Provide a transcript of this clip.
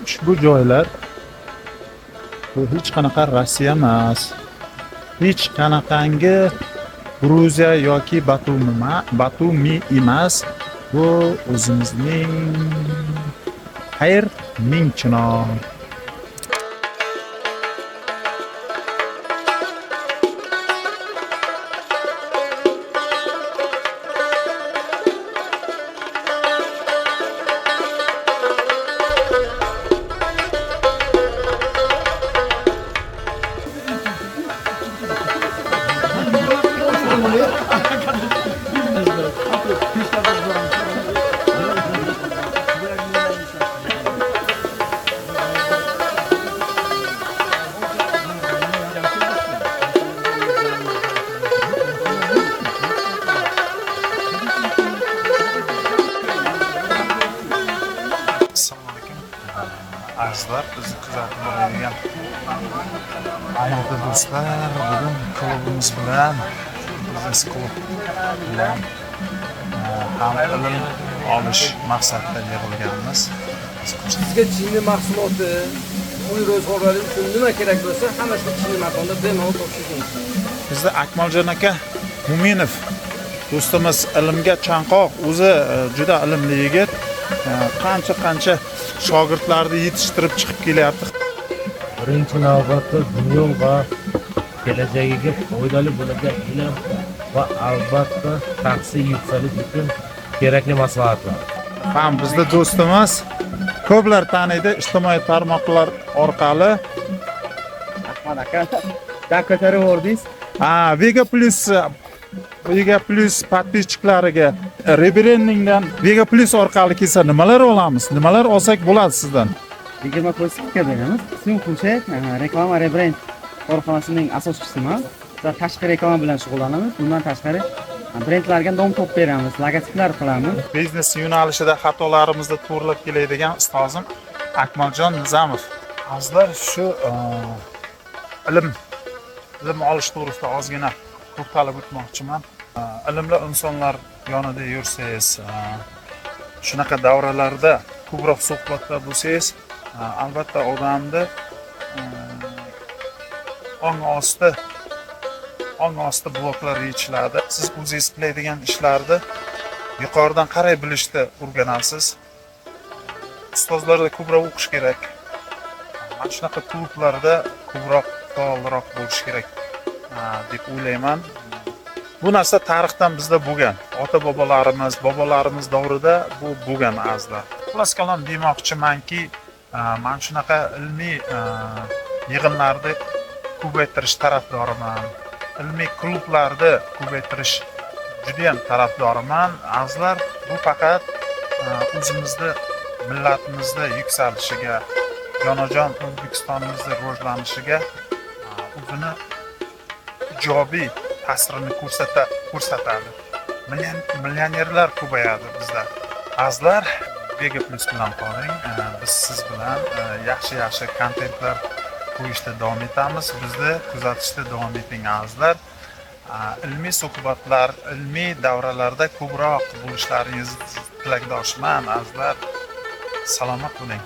ushbu joylar bu hech qanaqa Rossiya emas. Hech qanaqangi Gruziya yoki Batumi emas. Bu o'zimizning Xayr Mingchinor. Azizlar, bizni kuzatib boradigan aziz do'stlar, bugun klubimiz bilan, biznes klub bilan ham ilm olish maqsadida yig'ilganmiz. Sizga Chini mahsuloti, uy ro'zg'orlari uchun nima kerak bo'lsa, hammasini Chini makonda bemalol topishingiz mumkin. Bizda Akmaljon aka Muminov do'stimiz ilmga chanqoq, o'zi juda ilmli yigit. Qancha shogirdlarni yetishtirib chiqib kelyapti. Birinchi navbatda dunyo va kelajagiga foydali bo'ladigan ilm va albatta shaxsiy yuksalish uchun kerakli maslahatlar. Ham bizda do'stimiz ko'plar taniydi ijtimoiy tarmoqlar orqali. Ahmad aka, ko'tarib o'rdingiz. Vega Plus подписчиклariga rebrandingdan Vega Plus orqali kelsa nimalar olamiz? Nimalar olsak bo'ladi sizdan? 20% skidka beramiz. Ismim Xulshay, reklama rebrand korxonasining asoschisiman. Tashqi reklama bilan shug'ullanamiz. Bundan tashqari brendlarga nom top beramiz, logotiplar qilamiz. Biznes yo'nalishida xatolarimizni to'g'rilab keladigan ustozim Akmaljon Nizamov. Azizlar, shu ilm olish to'g'risida ozgina to'xtalib o'tmoqchiman. Ilmli insonlar yonida yursangiz, shunaqa davralarda ko'proq suhbatda bo'lsangiz, albatta odamni ong osti bloklar yechiladi. Siz o'zingiz qilaydigan ishlarni yuqoridan qaray bilishni o'rganasiz. Ustozlarda ko'proq o'qish kerak. Mana shunaqa klublarda ko'proq faolroq bo'lish kerak deb o'ylayman. Bu narsa tarixdan bizda bo'lgan. Bobolarimiz davrida bu bo'lgan azizlar. Xullas kalom demoqchimanki, men shunaqa ilmiy yig'inlarni ko'paytirish tarafdoriman. Ilmiy klublarni ko'paytirish juda ham tarafdoriman. Azizlar, bu faqat o'zimizni millatimizni yuksalishiga, jonajon O'zbekistonimizni rivojlanishiga o'zini ijobiy ta'sirini ko'rsatadi. Millionerlar ko'payadi bizda. Azizlar, Vega Plus bilan qoling. Biz siz bilan yaxshi kontentlar qo'yishda davom etamiz. Bizni kuzatishda davom eting azizlar. Ilmiy suhbatlar, ilmiy davralarda ko'proq bo'lishlaringizni tilakdoshman azizlar. Salomat bo'ling.